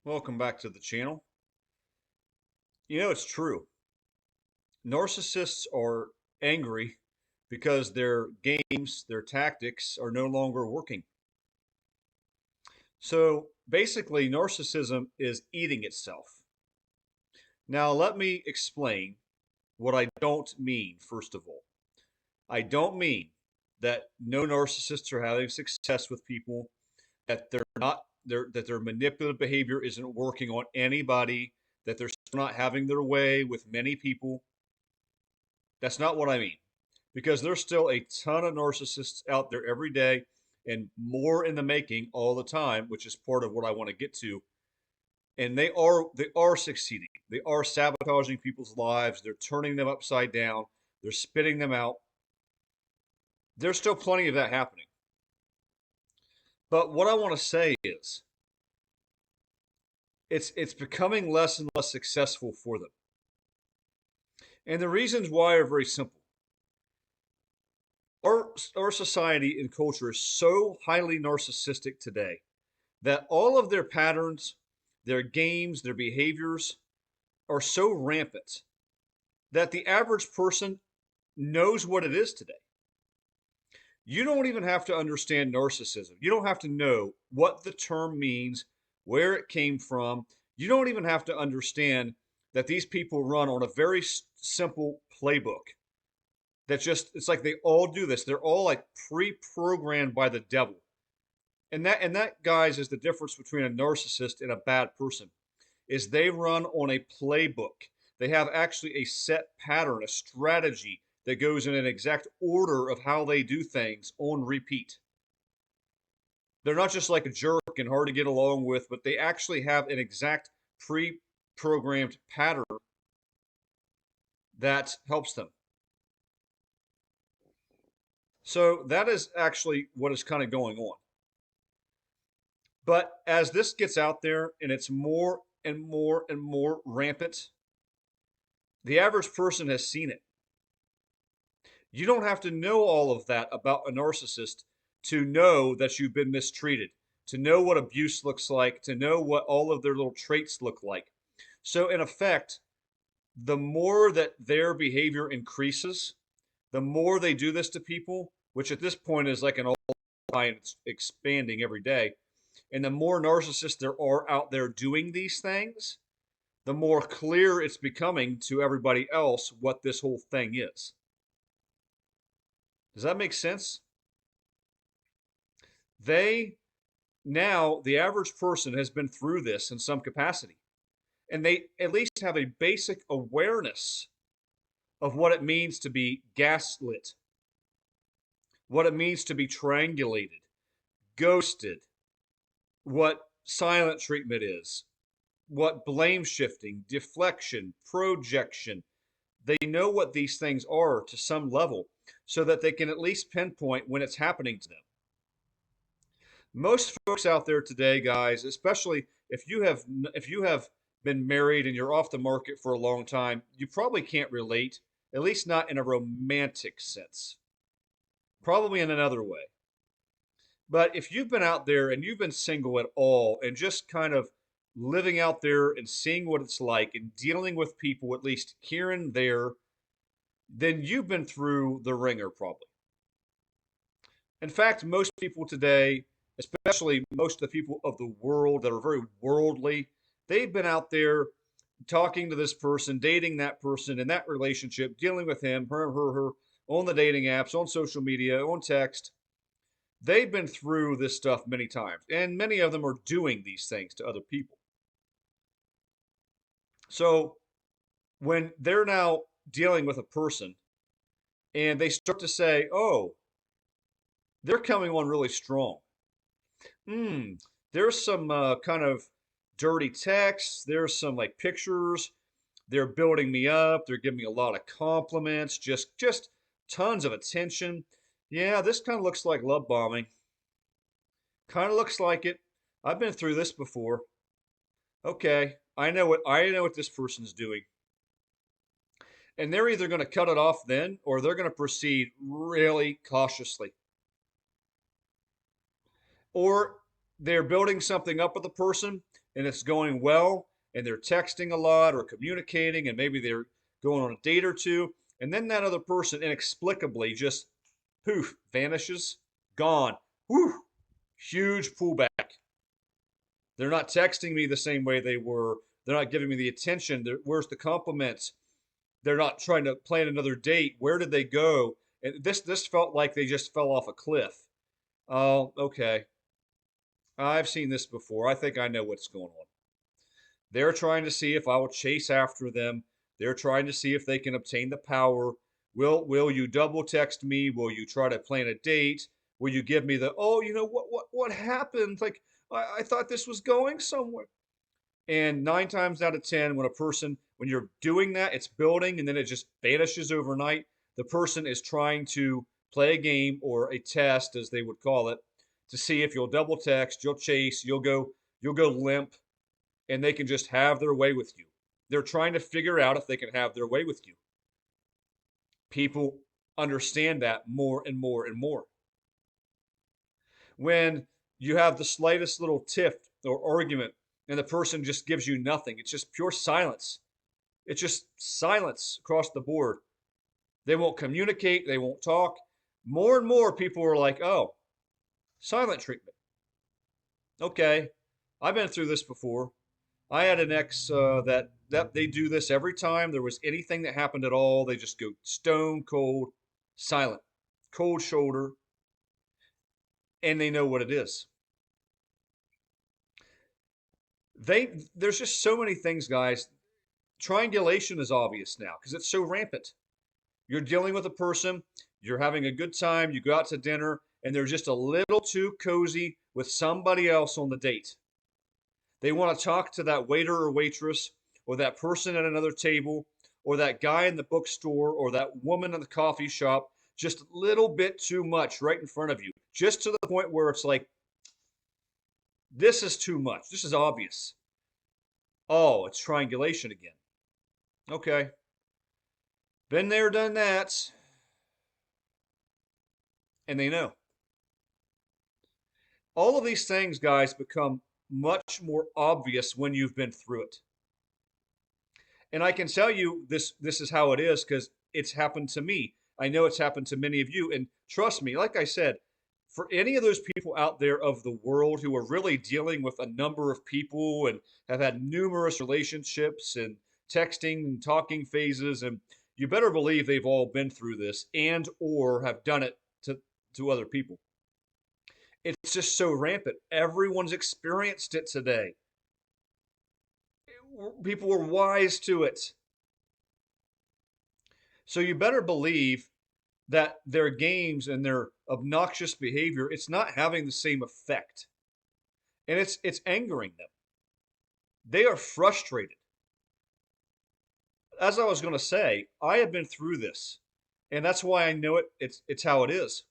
Welcome back to the channel. It's true. Narcissists are angry because their games, their tactics are no longer working. So basically, narcissism is eating itself. Now, let me explain what I don't mean, first of all. I don't mean that no narcissists are having success with people, that they're not that their manipulative behavior isn't working on anybody, that they're still not having their way with many people. That's not what I mean. Because there's still a ton of narcissists out there every day and more in the making all the time, which is part of what I want to get to. And they are succeeding. They are sabotaging people's lives. They're turning them upside down. They're spitting them out. There's still plenty of that happening. But what I want to say is it's becoming less and less successful for them. And the reasons why are very simple. Our society and culture is so highly narcissistic today that all of their patterns, their games, their behaviors are so rampant that the average person knows what it is today. You don't even have to understand narcissism. You don't have to know what the term means, where it came from. You don't even have to understand that these people run on a very simple playbook that just, it's like they all do this. They're all like pre-programmed by the devil. And that, guys, is the difference between a narcissist and a bad person. Is they run on a playbook. They have actually a set pattern, a strategy that goes in an exact order of how they do things on repeat. They're not just like a jerk and hard to get along with, but they actually have an exact pre-programmed pattern that helps them. So that is actually what is kind of going on. But as this gets out there and it's more and more and more rampant, the average person has seen it. You don't have to know all of that about a narcissist to know that you've been mistreated, to know what abuse looks like, to know what all of their little traits look like. So, in effect, the more that their behavior increases, the more they do this to people, which at this point is like an all time, it's expanding every day. And the more narcissists there are out there doing these things, the more clear it's becoming to everybody else what this whole thing is. Does that make sense? They Now, the average person has been through this in some capacity, and they at least have a basic awareness of what it means to be gaslit, what it means to be triangulated, ghosted, what silent treatment is, what blame shifting, deflection, projection. They know what these things are to some level so that they can at least pinpoint when it's happening to them. Most folks out there today, guys, especially if you have been married and you're off the market for a long time, you probably can't relate, at least not in a romantic sense. Probably in another way. But if you've been out there and you've been single at all and just kind of living out there and seeing what it's like and dealing with people at least here and there, then you've been through the ringer probably. In fact, most people today, especially most of the people of the world that are very worldly, they've been out there talking to this person, dating that person in that relationship, dealing with him, her, on the dating apps, on social media, on text. They've been through this stuff many times, and many of them are doing these things to other people. So when they're now dealing with a person and they start to say, oh, they're coming on really strong. Hmm, there's some kind of dirty text. There's some like pictures. They're building me up. They're giving me a lot of compliments. Just tons of attention. Yeah, this kind of looks like love bombing. Kind of looks like it. I've been through this before. Okay, I know what this person's doing. And they're either going to cut it off then or they're going to proceed really cautiously. Or they're building something up with the person and it's going well and they're texting a lot or communicating and maybe they're going on a date or two, and then that other person inexplicably just poof vanishes, gone. Whew, huge pullback. They're not texting me the same way they were. They're not giving me the attention. Where's the compliments? They're not trying to plan another date. Where did they go? And this felt like they just fell off a cliff. Oh, okay. I've seen this before. I think I know what's going on. They're trying to see if I will chase after them. They're trying to see if they can obtain the power. Will you double text me? Will you try to plan a date? Will you give me the, oh, what happened? Like I thought this was going somewhere. And 9 times out of 10, when you're doing that, it's building and then it just vanishes overnight. The person is trying to play a game or a test, as they would call it, to see if you'll double text, you'll chase, you'll go limp, and they can just have their way with you. They're trying to figure out if they can have their way with you. People understand that more and more and more. When you have the slightest little tiff or argument and the person just gives you nothing, it's just pure silence. It's just silence across the board. They won't communicate, they won't talk. More and more people are like, oh, silent treatment. Okay, I've been through this before. I had an ex that they do this every time there was anything that happened at all. They just go stone cold, silent, cold shoulder, and they know what it is. There's just so many things, guys. Triangulation is obvious now because it's so rampant. You're dealing with a person, you're having a good time, you go out to dinner, and they're just a little too cozy with somebody else on the date. They want to talk to that waiter or waitress, or that person at another table, or that guy in the bookstore, or that woman in the coffee shop, just a little bit too much right in front of you. Just to the point where it's like, this is too much. This is obvious. Oh, it's triangulation again. Okay. Been there, done that. And they know. All of these things, guys, become much more obvious when you've been through it. And I can tell you this is how it is because it's happened to me. I know it's happened to many of you. And trust me, like I said, for any of those people out there of the world who are really dealing with a number of people and have had numerous relationships and texting and talking phases, and you better believe they've all been through this and or have done it to other people. It's just so rampant. Everyone's experienced it today. People were wise to it. So you better believe that their games and their obnoxious behavior, it's not having the same effect. And it's angering them. They are frustrated. As I was going to say, I have been through this. And that's why I know it's how it is.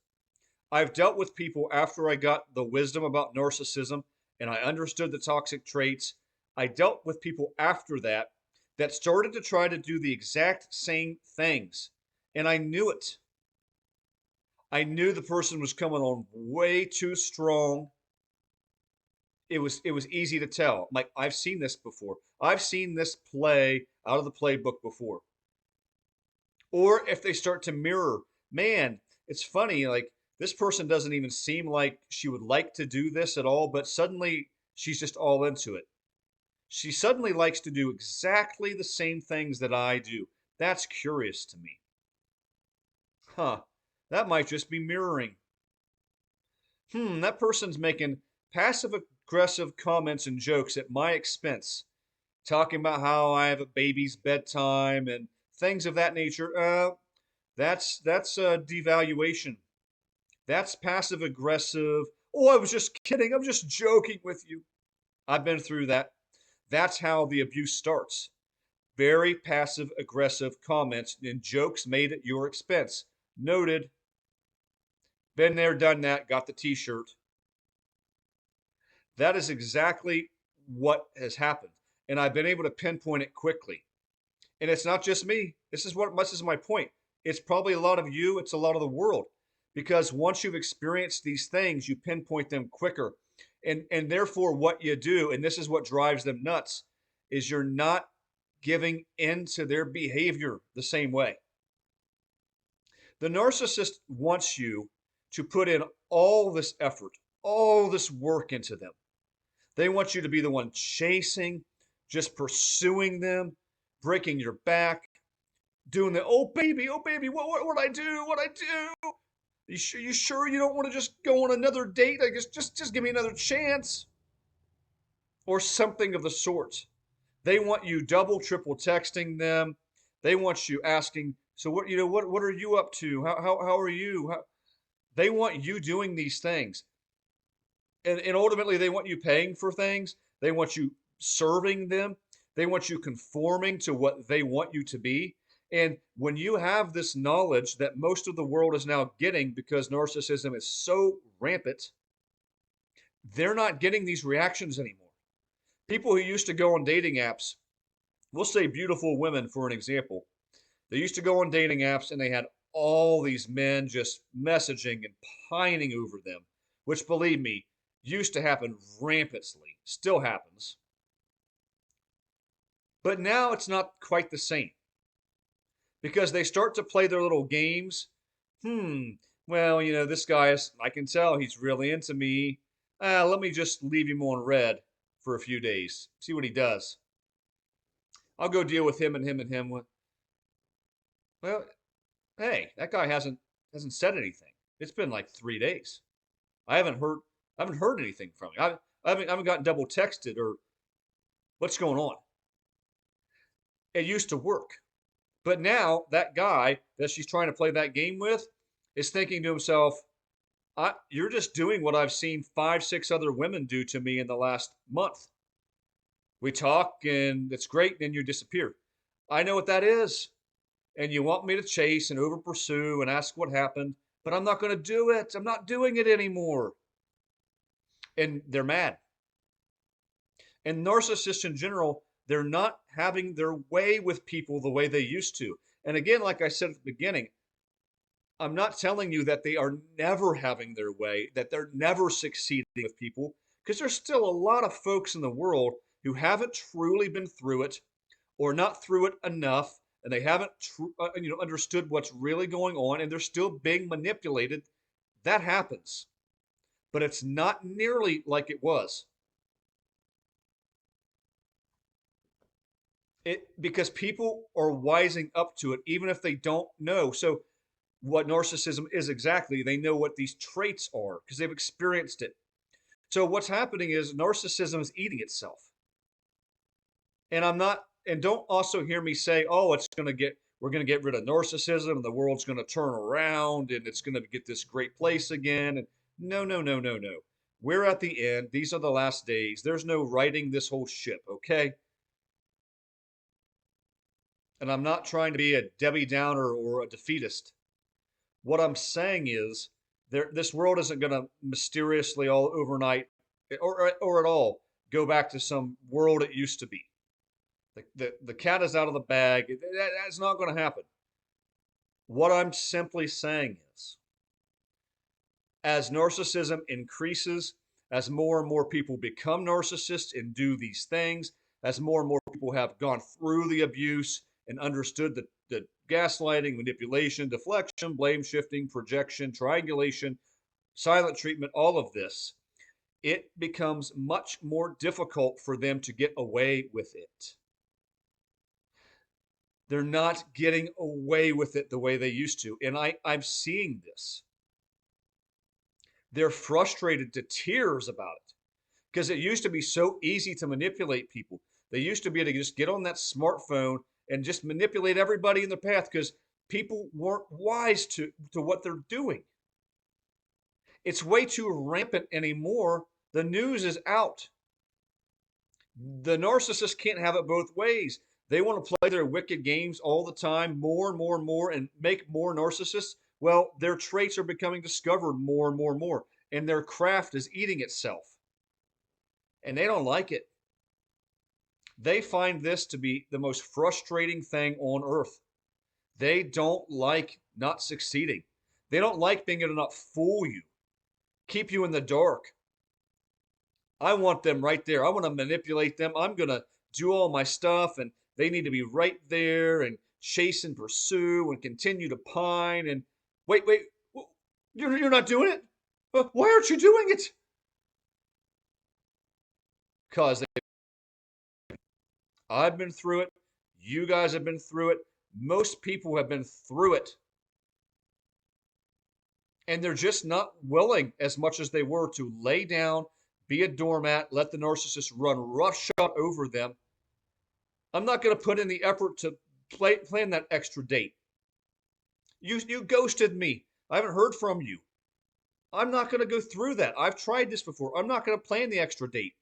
I've dealt with people after I got the wisdom about narcissism and I understood the toxic traits. I dealt with people after that that started to try to do the exact same things. And I knew it. I knew the person was coming on way too strong. It was easy to tell. Like I've seen this before. I've seen this play out of the playbook before. Or if they start to mirror, man, it's funny, like this person doesn't even seem like she would like to do this at all, but suddenly she's just all into it. She suddenly likes to do exactly the same things that I do. That's curious to me. Huh, that might just be mirroring. That person's making passive aggressive comments and jokes at my expense, talking about how I have a baby's bedtime and things of that nature. That's devaluation. That's passive aggressive. Oh, I was just kidding. I'm just joking with you. I've been through that. That's how the abuse starts. Very passive aggressive comments and jokes made at your expense. Noted. Been there, done that, got the t-shirt. That is exactly what has happened. And I've been able to pinpoint it quickly. And it's not just me. This is my point. It's probably a lot of you, it's a lot of the world. Because once you've experienced these things, you pinpoint them quicker. And therefore what you do, and this is what drives them nuts, is you're not giving in to their behavior the same way. The narcissist wants you to put in all this effort, all this work into them. They want you to be the one chasing, just pursuing them, breaking your back, doing the oh baby, what I do, what I do. You sure you don't want to just go on another date? I guess just give me another chance, or something of the sort. They want you double, triple texting them. They want you asking, so what are you up to? How are you? They want you doing these things. And ultimately they want you paying for things. They want you serving them. They want you conforming to what they want you to be. And when you have this knowledge that most of the world is now getting because narcissism is so rampant, they're not getting these reactions anymore. People who used to go on dating apps, we'll say beautiful women for an example, they used to go on dating apps and they had all these men just messaging and pining over them, which believe me, used to happen rampantly, still happens. But now it's not quite the same because they start to play their little games. Well, this guy is, I can tell he's really into me. Let me just leave him on red for a few days, see what he does. I'll go deal with him and him and him. Well, hey, that guy hasn't said anything. It's been like 3 days. I haven't heard anything from him. I haven't gotten double texted or what's going on. It used to work. But now that guy that she's trying to play that game with is thinking to himself, you're just doing what I've seen 5, 6 other women do to me in the last month. We talk and it's great, and then you disappear. I know what that is. And you want me to chase and over pursue and ask what happened, but I'm not going to do it. I'm not doing it anymore. And they're mad. And narcissists in general, they're not having their way with people the way they used to. And again, like I said at the beginning, I'm not telling you that they are never having their way, that they're never succeeding with people, because there's still a lot of folks in the world who haven't truly been through it or not through it enough, and they haven't understood what's really going on, and they're still being manipulated. That happens, but it's not nearly like it was. Because people are wising up to it, even if they don't know. So what narcissism is exactly, they know what these traits are because they've experienced it. So what's happening is narcissism is eating itself. And don't also hear me say, oh, we're going to get rid of narcissism and the world's going to turn around and it's going to get this great place again. And no, no, no, no, no. We're at the end. These are the last days. There's no righting this whole ship, okay? And I'm not trying to be a Debbie Downer or a defeatist. What I'm saying is this world isn't going to mysteriously all overnight or at all go back to some world it used to be. The cat is out of the bag. That's not going to happen. What I'm simply saying is, as narcissism increases, as more and more people become narcissists and do these things, as more and more people have gone through the abuse and understood the gaslighting, manipulation, deflection, blame shifting, projection, triangulation, silent treatment, all of this, it becomes much more difficult for them to get away with it. They're not getting away with it the way they used to. And I'm seeing this. They're frustrated to tears about it because it used to be so easy to manipulate people. They used to be able to just get on that smartphone and just manipulate everybody in their path because people weren't wise to what they're doing. It's way too rampant anymore. The news is out. The narcissist can't have it both ways. They want to play their wicked games all the time, more and more and more, and make more narcissists. Well, their traits are becoming discovered more and more and more, and their craft is eating itself. And they don't like it. They find this to be the most frustrating thing on earth. They don't like not succeeding. They don't like being able to not fool you, keep you in the dark. I want them right there. I want to manipulate them. I'm going to do all my stuff, and they need to be right there and chase and pursue and continue to pine. And wait, you're not doing it? Why aren't you doing it? Because I've been through it. You guys have been through it. Most people have been through it. And they're just not willing as much as they were to lay down, be a doormat, let the narcissist run roughshod over them. I'm not going to put in the effort to plan that extra date. You ghosted me. I haven't heard from you. I'm not going to go through that. I've tried this before. I'm not going to plan the extra date.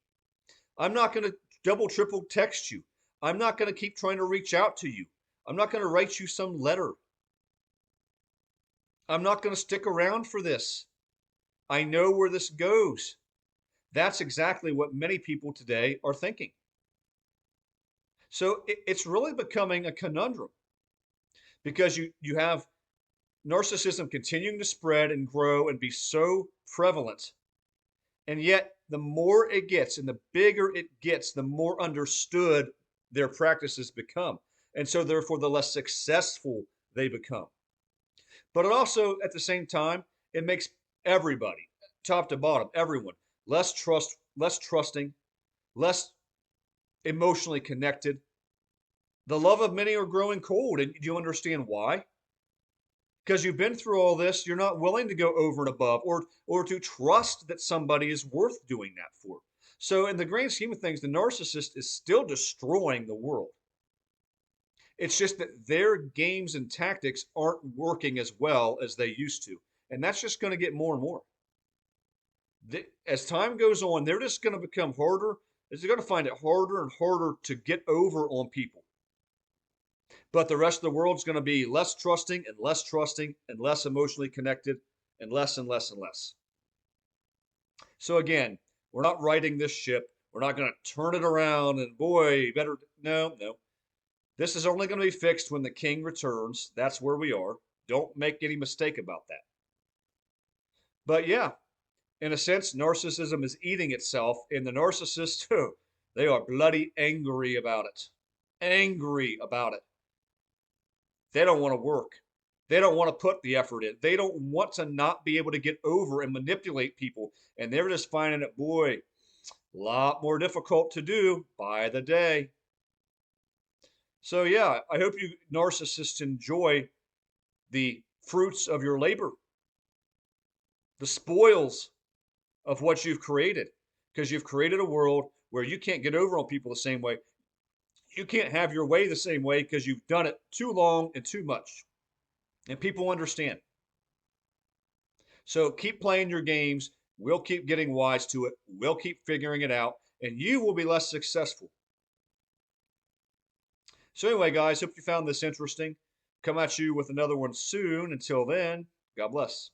I'm not going to double, triple text you. I'm not going to keep trying to reach out to you. I'm not going to write you some letter. I'm not going to stick around for this. I know where this goes. That's exactly what many people today are thinking. So it's really becoming a conundrum because you have narcissism continuing to spread and grow and be so prevalent. And yet, the more it gets and the bigger it gets, the more understood their practices become. And so, therefore, the less successful they become. But it also, at the same time, it makes everybody, top to bottom, everyone, less trusting, less emotionally connected. The love of many are growing cold. And do you understand why? Because you've been through all this, you're not willing to go over and above or to trust that somebody is worth doing that for. So in the grand scheme of things, the narcissist is still destroying the world. It's just that their games and tactics aren't working as well as they used to. And that's just going to get more and more. As time goes on, they're just going to become harder. They're going to find it harder and harder to get over on people. But the rest of the world's going to be less trusting and less emotionally connected and less and less and less. So again, we're not righting this ship. We're not going to turn it around and boy, better. No. This is only going to be fixed when the king returns. That's where we are. Don't make any mistake about that. But yeah, in a sense, narcissism is eating itself, and the narcissists, they are bloody angry about it. Angry about it. They don't want to work. They don't want to put the effort in. They don't want to not be able to get over and manipulate people. And they're just finding it, boy, a lot more difficult to do by the day. So, yeah, I hope you narcissists enjoy the fruits of your labor, the spoils of what you've created, because you've created a world where you can't get over on people the same way. You can't have your way the same way because you've done it too long and too much. And people understand. So keep playing your games. We'll keep getting wise to it. We'll keep figuring it out, and you will be less successful. So, anyway, guys, hope you found this interesting. Come at you with another one soon. Until then, God bless.